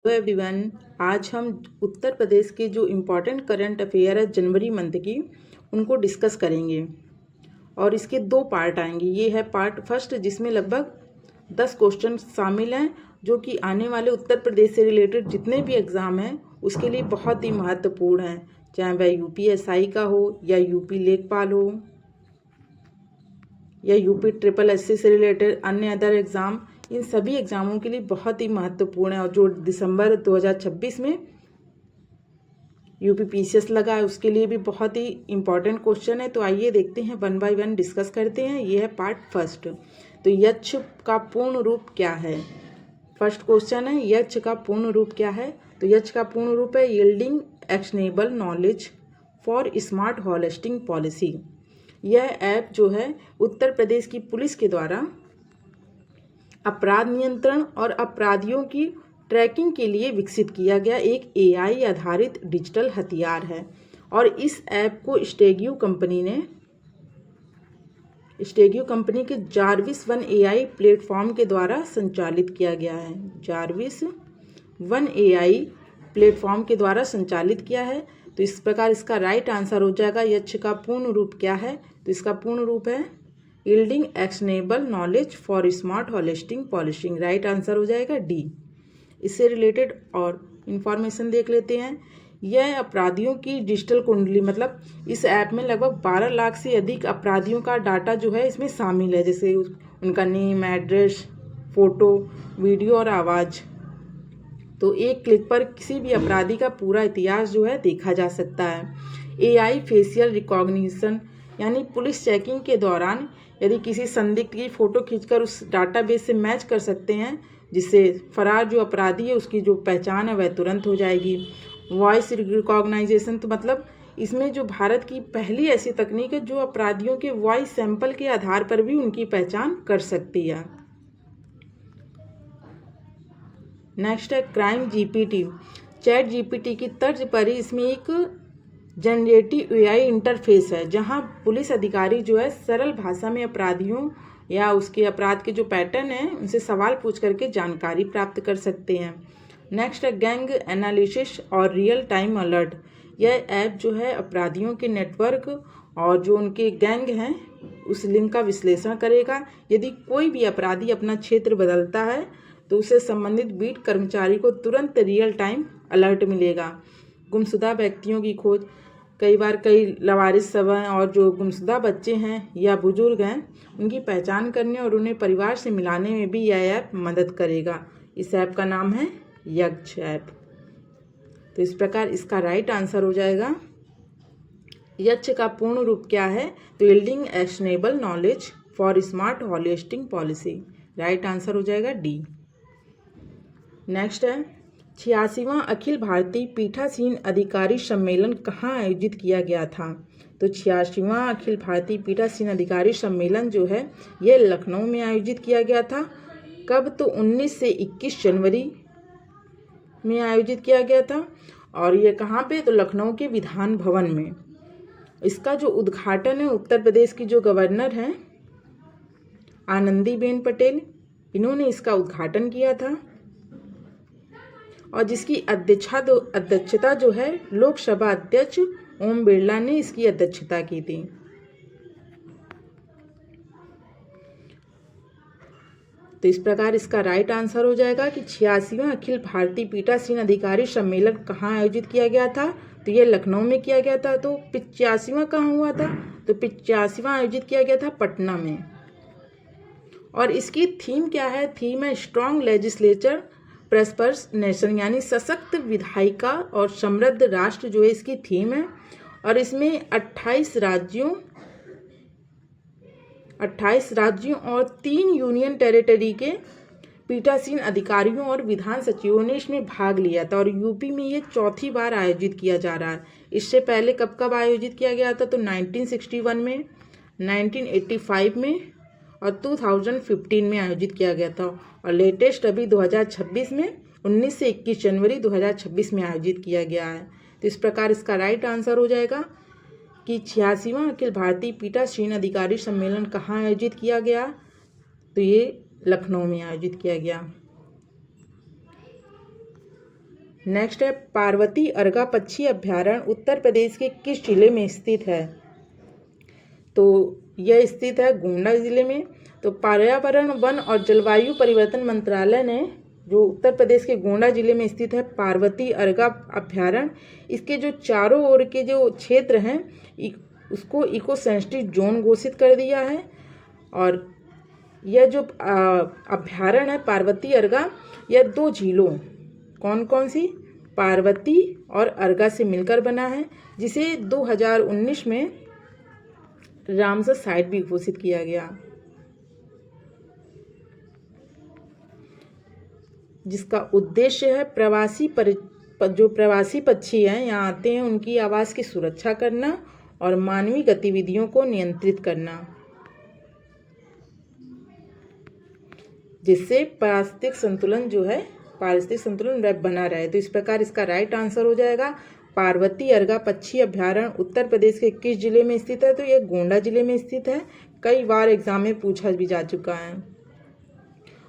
Hello everyone. आज हम उत्तर प्रदेश के जो इम्पोर्टेंट करंट अफेयर है जनवरी मंथ की उनको डिस्कस करेंगे और इसके दो पार्ट आएंगे। ये है पार्ट फर्स्ट जिसमें लगभग 10 क्वेश्चन शामिल हैं जो कि आने वाले उत्तर प्रदेश से रिलेटेड जितने भी एग्ज़ाम हैं उसके लिए बहुत ही महत्वपूर्ण हैं, चाहे वह यूपीएसआई का हो या यूपी लेखपाल हो या यूपी ट्रिपल एससी से रिलेटेड अन्य अदर एग्ज़ाम। इन सभी एग्ज़ामों के लिए बहुत ही महत्वपूर्ण है और जो दिसंबर 2026 में यूपी पीसीएस लगा है उसके लिए भी बहुत ही इम्पॉर्टेंट क्वेश्चन है। तो आइए देखते हैं, वन बाय वन डिस्कस करते हैं। ये है पार्ट फर्स्ट। तो यक्ष का पूर्ण रूप क्या है? फर्स्ट क्वेश्चन है, यक्ष का पूर्ण रूप क्या है? तो यक्ष का पूर्ण रूप है yielding actionable knowledge for smart holistic policy. यह ऐप जो है उत्तर प्रदेश की पुलिस के द्वारा अपराध नियंत्रण और अपराधियों की ट्रैकिंग के लिए विकसित किया गया एक एआई आधारित डिजिटल हथियार है और इस ऐप को स्टेगियो कंपनी के जार्विस वन एआई प्लेटफॉर्म के द्वारा संचालित किया गया है। जार्विस वन एआई प्लेटफॉर्म के द्वारा संचालित किया है। तो इस प्रकार इसका राइट आंसर हो जाएगा यक्ष का पूर्ण रूप क्या है? तो इसका पूर्ण रूप है yielding actionable knowledge for smart holistic polishing. Right answer हो जाएगा डी। इससे रिलेटेड और इन्फॉर्मेशन देख लेते हैं। यह अपराधियों की डिजिटल कुंडली, मतलब इस ऐप में लगभग 12 लाख से अधिक अपराधियों का डाटा जो है इसमें शामिल है, जैसे उनका नेम, एड्रेस, फोटो, वीडियो और आवाज़। तो एक क्लिक पर किसी भी अपराधी का पूरा इतिहास जो है देखा जा सकता है। एआई फेशियल रिकॉग्निशन, यानी पुलिस चेकिंग के दौरान यदि किसी संदिग्ध की फ़ोटो खींचकर उस डाटाबेस से मैच कर सकते हैं, जिससे फरार जो अपराधी है उसकी जो पहचान है वह तुरंत हो जाएगी। वॉइस रिकॉग्नाइजेशन, तो मतलब इसमें जो भारत की पहली ऐसी तकनीक है जो अपराधियों के वॉइस सैंपल के आधार पर भी उनकी पहचान कर सकती है। नेक्स्ट है क्राइम जीपीटी। चैट जीपीटी की तर्ज पर ही इसमें एक जनरेटिव एआई इंटरफेस है जहां पुलिस अधिकारी जो है सरल भाषा में अपराधियों या उसके अपराध के जो पैटर्न है उनसे सवाल पूछ करके जानकारी प्राप्त कर सकते हैं। नेक्स्ट है गैंग एनालिसिस और रियल टाइम अलर्ट। यह ऐप जो है अपराधियों के नेटवर्क और जो उनके गैंग हैं उस लिंक का विश्लेषण करेगा। यदि कोई भी अपराधी अपना क्षेत्र बदलता है तो उसे संबंधित बीट कर्मचारी को तुरंत रियल टाइम अलर्ट मिलेगा। गुमशुदा व्यक्तियों की खोज, कई बार कई लवारिस सब हैं और जो गुमशुदा बच्चे हैं या बुजुर्ग हैं उनकी पहचान करने और उन्हें परिवार से मिलाने में भी यह ऐप मदद करेगा। इस ऐप का नाम है यक्ष ऐप। तो इस प्रकार इसका राइट आंसर हो जाएगा यक्ष का पूर्ण रूप क्या है? तो yielding actionable knowledge for smart holistic policy. Right answer हो जाएगा डी। नेक्स्ट है 86वां अखिल भारतीय पीठासीन अधिकारी सम्मेलन कहाँ आयोजित किया गया था? तो 86वां अखिल भारतीय पीठासीन अधिकारी सम्मेलन जो है ये लखनऊ में आयोजित किया गया था। कब? तो 19 से 21 जनवरी में आयोजित किया गया था। और ये कहाँ पे? तो लखनऊ के विधान भवन में। इसका जो उद्घाटन है उत्तर प्रदेश की जो गवर्नर हैं आनंदीबेन पटेल, इन्होंने इसका उद्घाटन किया था और जिसकी अध्यक्षता जो है लोकसभा अध्यक्ष ओम बिरला ने इसकी अध्यक्षता की थी। तो इस प्रकार इसका राइट आंसर हो जाएगा कि 86वां अखिल भारतीय पीठासीन अधिकारी सम्मेलन कहाँ आयोजित किया गया था? तो ये लखनऊ में किया गया था। तो 85वां कहाँ हुआ था? तो 85वां आयोजित किया गया था पटना में। और इसकी थीम क्या है? थीम है स्ट्रॉन्ग लेजिस्लेचर प्रस्पर्स नेशन, यानी सशक्त विधायिका और समृद्ध राष्ट्र जो है इसकी थीम है। और इसमें 28 राज्यों और 3 यूनियन टेरिटरी के पीठासीन अधिकारियों और विधान सचिवों ने इसमें भाग लिया था। और यूपी में ये चौथी बार आयोजित किया जा रहा है। इससे पहले कब कब आयोजित किया गया था? तो 1961 में, 1985 में और 2015 में आयोजित किया गया था। और लेटेस्ट अभी 2026 में 19 से 21 जनवरी 2026 में आयोजित किया गया है। तो इस प्रकार इसका राइट आंसर हो जाएगा कि 86वां अखिल भारतीय पीठासीन अधिकारी सम्मेलन कहाँ आयोजित किया गया? तो ये लखनऊ में आयोजित किया गया। नेक्स्ट है पार्वती अर्गा पक्षी अभ्यारण्य उत्तर प्रदेश के किस जिले में स्थित है? तो यह स्थित है गोंडा जिले में। तो पर्यावरण वन और जलवायु परिवर्तन मंत्रालय ने जो उत्तर प्रदेश के गोंडा जिले में स्थित है पार्वती अर्गा अभ्यारण्य, इसके जो चारों ओर के जो क्षेत्र हैं उसको इको सेंसिटिव जोन घोषित कर दिया है। और यह जो अभ्यारण्य है पार्वती अर्गा, यह 2 झीलों कौन कौन सी पार्वती और अर्गा से मिलकर बना है, जिसे 2019 में रामसर साइट भी घोषित किया गया, जिसका उद्देश्य है जो प्रवासी पक्षी हैं यहाँ आते हैं उनकी आवास की सुरक्षा करना और मानवीय गतिविधियों को नियंत्रित करना, जिससे पारिस्थितिक संतुलन बना रहे। तो इस प्रकार इसका राइट आंसर हो जाएगा पार्वती अर्गा पक्षी अभ्यारण्य उत्तर प्रदेश के किस जिले में स्थित है? तो यह गोंडा जिले में स्थित है। कई बार एग्जाम में पूछा भी जा चुका है।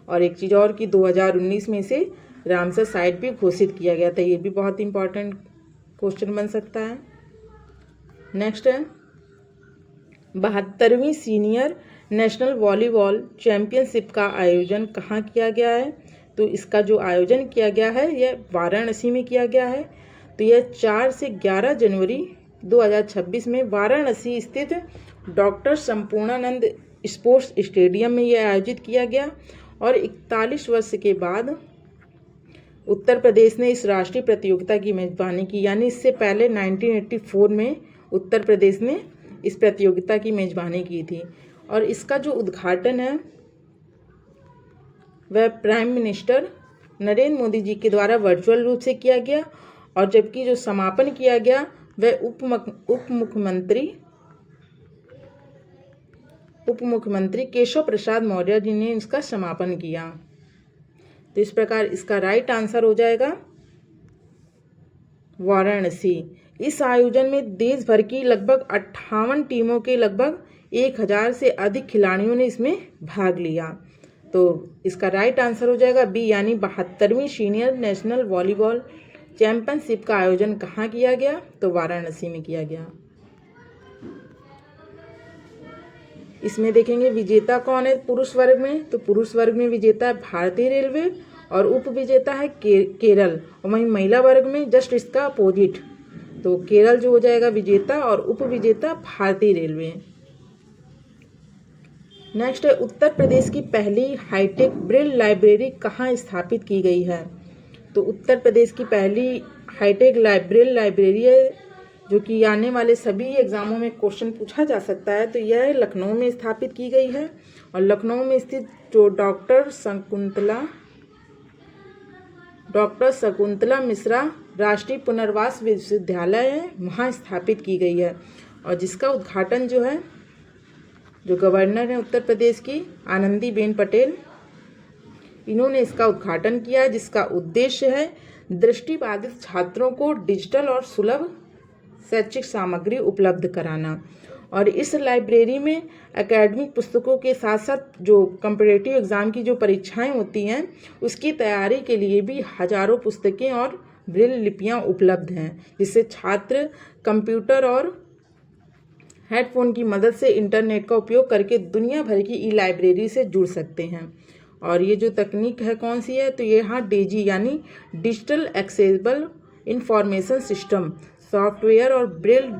और एक चीज़ और कि 2019 में से रामसर साइट भी घोषित किया गया था, ये भी बहुत इंपॉर्टेंट क्वेश्चन बन सकता है। नेक्स्ट है 72वीं सीनियर नेशनल वॉलीबॉल चैंपियनशिप का आयोजन कहाँ किया गया है? तो इसका जो आयोजन किया गया है यह वाराणसी में किया गया है। तो यह 4 से 11 जनवरी 2026 में वाराणसी स्थित डॉक्टर संपूर्णानंद स्पोर्ट्स स्टेडियम में यह आयोजित किया गया। और 41 वर्ष के बाद उत्तर प्रदेश ने इस राष्ट्रीय प्रतियोगिता की मेजबानी की, यानी इससे पहले 1984 में उत्तर प्रदेश ने इस प्रतियोगिता की मेजबानी की थी। और इसका जो उद्घाटन है वह प्राइम मिनिस्टर नरेंद्र मोदी जी के द्वारा वर्चुअल रूप से किया गया, और जबकि जो समापन किया गया वह उप मुख्यमंत्री केशव प्रसाद मौर्य जी ने इसका समापन किया। तो इस प्रकार इसका राइट आंसर हो जाएगा वाराणसी। इस आयोजन में देश भर की लगभग 58 टीमों के लगभग 1000 से अधिक खिलाड़ियों ने इसमें भाग लिया। तो इसका राइट आंसर हो जाएगा बी, यानी 72वीं सीनियर नेशनल वॉलीबॉल चैंपियनशिप का आयोजन कहाँ किया गया? तो वाराणसी में किया गया। इसमें देखेंगे विजेता कौन है पुरुष वर्ग में? तो पुरुष वर्ग में विजेता है भारतीय रेलवे और उप विजेता है केरल। और वहीं महिला वर्ग में जस्ट इसका अपोजिट, तो केरल जो हो जाएगा विजेता और उप विजेता भारतीय रेलवे। नेक्स्ट है उत्तर प्रदेश की पहली हाईटेक ब्रेल लाइब्रेरी कहाँ स्थापित की गई है? तो उत्तर प्रदेश की पहली हाईटेक ब्रेल लाइब्रेरी है जो कि आने वाले सभी एग्जामों में क्वेश्चन पूछा जा सकता है। तो यह लखनऊ में स्थापित की गई है, और लखनऊ में स्थित जो डॉक्टर शकुंतला मिश्रा राष्ट्रीय पुनर्वास विश्वविद्यालय है वहाँ स्थापित की गई है। और जिसका उद्घाटन जो है जो गवर्नर है उत्तर प्रदेश की आनंदीबेन पटेल, इन्होंने इसका उद्घाटन किया, जिसका उद्देश्य है दृष्टिबाधित छात्रों को डिजिटल और सुलभ शैक्षिक सामग्री उपलब्ध कराना। और इस लाइब्रेरी में एकेडमिक पुस्तकों के साथ साथ जो कॉम्पिटिटिव एग्ज़ाम की जो परीक्षाएं होती हैं उसकी तैयारी के लिए भी हजारों पुस्तकें और ब्रेल लिपियां उपलब्ध हैं, जिससे छात्र कंप्यूटर और हेडफोन की मदद से इंटरनेट का उपयोग करके दुनिया भर की लाइब्रेरी से जुड़ सकते हैं। और ये जो तकनीक है कौन सी है? तो ये यहाँ DESI यानी digital accessible information system software और ब्रेल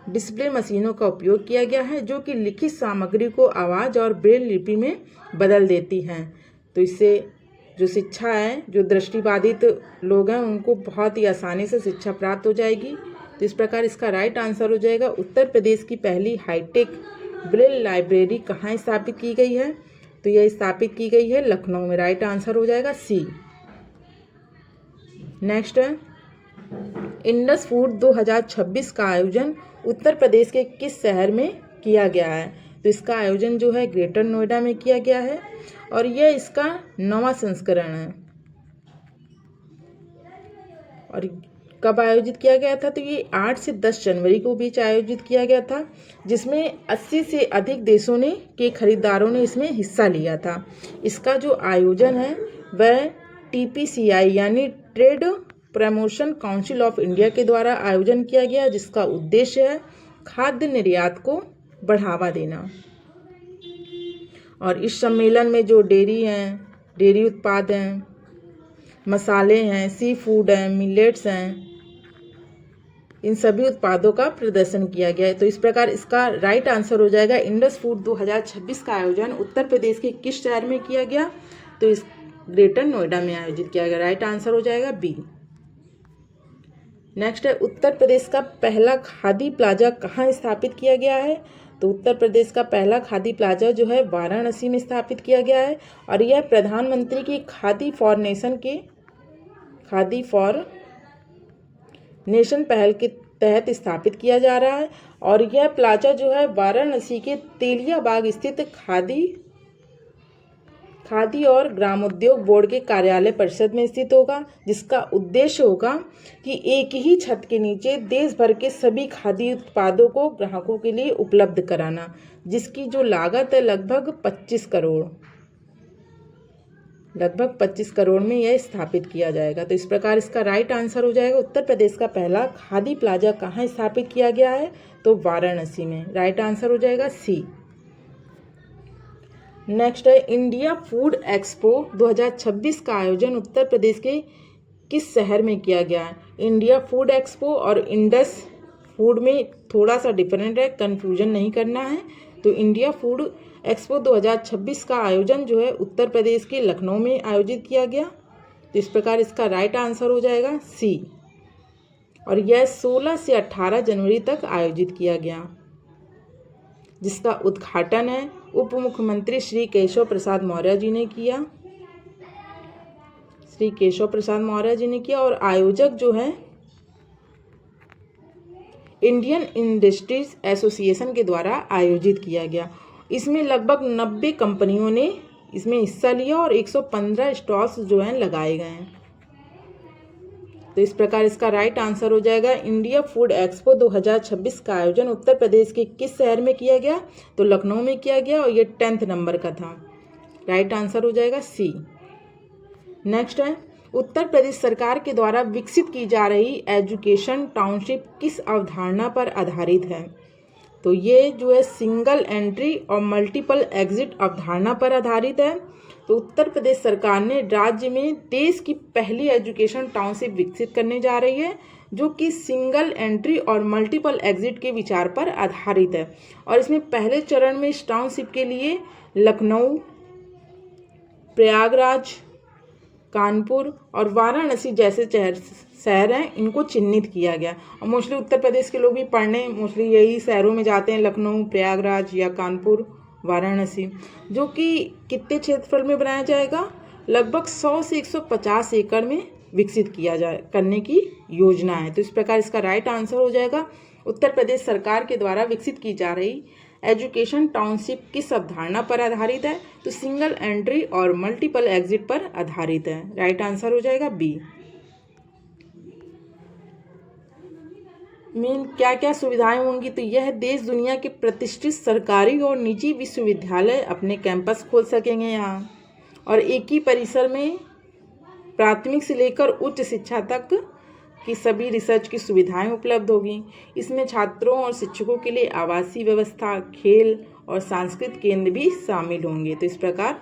डिस्प्ले मशीनों का उपयोग किया गया है, जो कि लिखित सामग्री को आवाज़ और ब्रेल लिपि में बदल देती हैं। तो इससे जो शिक्षा है, जो दृष्टिबाधित लोग हैं उनको बहुत ही आसानी से शिक्षा प्राप्त हो जाएगी। तो इस प्रकार इसका राइट आंसर हो जाएगा उत्तर प्रदेश की पहली हाईटेक ब्रेल लाइब्रेरी कहाँ स्थापित की गई है? तो यह स्थापित की गई है लखनऊ में। राइट आंसर हो जाएगा सी। नेक्स्ट है इंडस फूड 2026 का आयोजन उत्तर प्रदेश के किस शहर में किया गया है? तो इसका आयोजन जो है ग्रेटर नोएडा में किया गया है, और यह इसका 9वां संस्करण है। और कब आयोजित किया गया था? तो ये 8 से 10 जनवरी को बीच आयोजित किया गया था, जिसमें 80 से अधिक देशों के खरीदारों ने इसमें हिस्सा लिया था। इसका जो आयोजन है वह TPCI यानी trade promotion council of India के द्वारा आयोजन किया गया, जिसका उद्देश्य है खाद्य निर्यात को बढ़ावा देना। और इस सम्मेलन में जो डेयरी हैं, डेयरी उत्पाद हैं, मसाले हैं, सी फूड हैं, मिलेट्स हैं, इन सभी उत्पादों का प्रदर्शन किया गया है। तो इस प्रकार इसका राइट आंसर हो जाएगा इंडस फूड 2026 का आयोजन उत्तर प्रदेश के किस शहर में किया गया? तो इस ग्रेटर नोएडा में आयोजित किया गया। राइट आंसर हो जाएगा बी। नेक्स्ट है, उत्तर प्रदेश का पहला खादी प्लाजा कहाँ स्थापित किया गया है? तो उत्तर प्रदेश का पहला खादी प्लाजा जो है वाराणसी में स्थापित किया गया है और यह प्रधानमंत्री की खादी फॉर नेशन पहल के तहत स्थापित किया जा रहा है। और यह प्लाजा जो है वाराणसी के तेलिया बाग स्थित खादी और ग्रामोद्योग बोर्ड के कार्यालय परिषद में स्थित होगा, जिसका उद्देश्य होगा कि एक ही छत के नीचे देश भर के सभी खादी उत्पादों को ग्राहकों के लिए उपलब्ध कराना, जिसकी जो लागत है लगभग 25 करोड़ में यह स्थापित किया जाएगा। तो इस प्रकार इसका राइट आंसर हो जाएगा उत्तर प्रदेश का पहला खादी प्लाजा कहाँ स्थापित किया गया है? तो वाराणसी में। राइट आंसर हो जाएगा सी। नेक्स्ट है, इंडिया फूड एक्सपो 2026 का आयोजन उत्तर प्रदेश के किस शहर में किया गया है? इंडिया फूड एक्सपो और इंडस फूड में थोड़ा सा डिफरेंट है, कंफ्यूजन नहीं करना है। तो इंडिया फूड एक्सपो 2026 का आयोजन जो है उत्तर प्रदेश के लखनऊ में आयोजित किया गया। तो इस प्रकार इसका राइट आंसर हो जाएगा सी। और यह 16 से 18 जनवरी तक आयोजित किया गया, जिसका उद्घाटन है उप मुख्यमंत्री श्री केशव प्रसाद मौर्य जी ने किया। और आयोजक जो है इंडियन इंडस्ट्रीज एसोसिएशन के द्वारा आयोजित किया गया। इसमें लगभग 90 कंपनियों ने इसमें हिस्सा लिया और 115 स्टॉल्स जो हैं लगाए गए हैं। तो इस प्रकार इसका राइट आंसर हो जाएगा इंडिया फूड एक्सपो 2026 का आयोजन उत्तर प्रदेश के किस शहर में किया गया? तो लखनऊ में किया गया और ये 10th नंबर का था। राइट आंसर हो जाएगा सी। नेक्स्ट है, उत्तर प्रदेश सरकार के द्वारा विकसित की जा रही एजुकेशन टाउनशिप किस अवधारणा पर आधारित है? तो ये जो है सिंगल एंट्री और मल्टीपल एग्जिट अवधारणा पर आधारित है। तो उत्तर प्रदेश सरकार ने राज्य में देश की पहली एजुकेशन टाउनशिप विकसित करने जा रही है, जो कि सिंगल एंट्री और मल्टीपल एग्जिट के विचार पर आधारित है। और इसमें पहले चरण में इस टाउनशिप के लिए लखनऊ, प्रयागराज, कानपुर और वाराणसी जैसे शहर हैं, इनको चिन्हित किया गया। और मोस्टली उत्तर प्रदेश के लोग भी पढ़ने मोस्टली यही शहरों में जाते हैं, लखनऊ, प्रयागराज या कानपुर, वाराणसी, जो कि कितने क्षेत्रफल में बनाया जाएगा? लगभग 100 से 150 एकड़ में विकसित करने की योजना है। तो इस प्रकार इसका राइट आंसर हो जाएगा उत्तर प्रदेश सरकार के द्वारा विकसित की जा रही एजुकेशन टाउनशिप किस अवधारणा पर आधारित है? तो सिंगल एंट्री और मल्टीपल एग्जिट पर आधारित है। राइट आंसर हो जाएगा बी। मेन क्या क्या सुविधाएं होंगी? तो यह देश दुनिया के प्रतिष्ठित सरकारी और निजी विश्वविद्यालय अपने कैंपस खोल सकेंगे यहाँ, और एक ही परिसर में प्राथमिक से लेकर उच्च शिक्षा तक की सभी रिसर्च की सुविधाएं उपलब्ध होगी। इसमें छात्रों और शिक्षकों के लिए आवासीय व्यवस्था, खेल और सांस्कृतिक केंद्र भी शामिल होंगे। तो इस प्रकार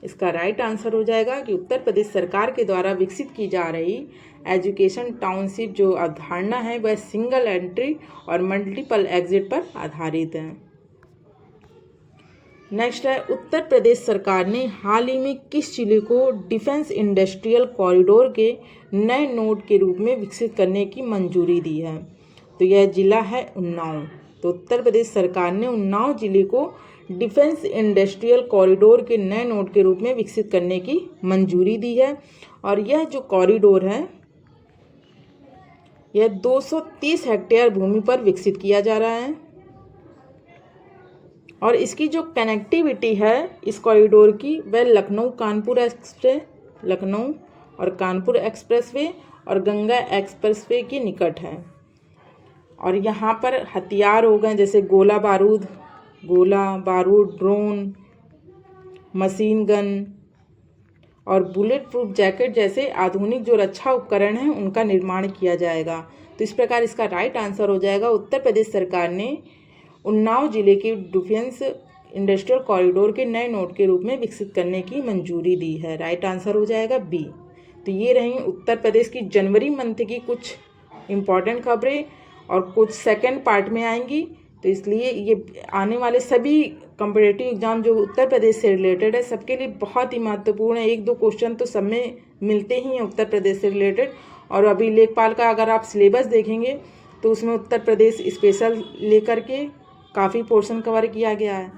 इसका राइट आंसर हो जाएगा कि उत्तर प्रदेश सरकार के द्वारा विकसित की जा रही एजुकेशन टाउनशिप जो अवधारणा है वह सिंगल एंट्री और मल्टीपल एग्जिट पर आधारित है। नेक्स्ट है, उत्तर प्रदेश सरकार ने हाल ही में किस जिले को डिफेंस इंडस्ट्रियल कॉरिडोर के नए नोड के रूप में विकसित करने की मंजूरी दी है? तो यह जिला है उन्नाव। तो उत्तर प्रदेश सरकार ने उन्नाव जिले को डिफेंस इंडस्ट्रियल कॉरिडोर के नए नोड के रूप में विकसित करने की मंजूरी दी है। और यह जो कॉरिडोर है यह 230 हेक्टेयर भूमि पर विकसित किया जा रहा है। और इसकी जो कनेक्टिविटी है इस कॉरिडोर की वह लखनऊ और कानपुर एक्सप्रेसवे और गंगा एक्सप्रेसवे के निकट है। और यहाँ पर हथियार हो गए जैसे गोला बारूद, ड्रोन, मशीन गन और बुलेट प्रूफ जैकेट जैसे आधुनिक जो रक्षा उपकरण हैं उनका निर्माण किया जाएगा। तो इस प्रकार इसका राइट आंसर हो जाएगा उत्तर प्रदेश सरकार ने उन्नाव जिले के डिफेंस इंडस्ट्रियल कॉरिडोर के नए नोड के रूप में विकसित करने की मंजूरी दी है। राइट आंसर हो जाएगा बी। तो ये रही उत्तर प्रदेश की जनवरी मंथ की कुछ इम्पॉर्टेंट खबरें और कुछ सेकंड पार्ट में आएंगी। तो इसलिए ये आने वाले सभी कॉम्पिटिटिव एग्जाम जो उत्तर प्रदेश से रिलेटेड है सबके लिए बहुत ही महत्वपूर्ण है। 1-2 क्वेश्चन तो सब में मिलते ही हैं उत्तर प्रदेश से रिलेटेड। और अभी लेखपाल का अगर आप सिलेबस देखेंगे तो उसमें उत्तर प्रदेश स्पेशल लेकर के काफ़ी पोर्शन कवर किया गया है।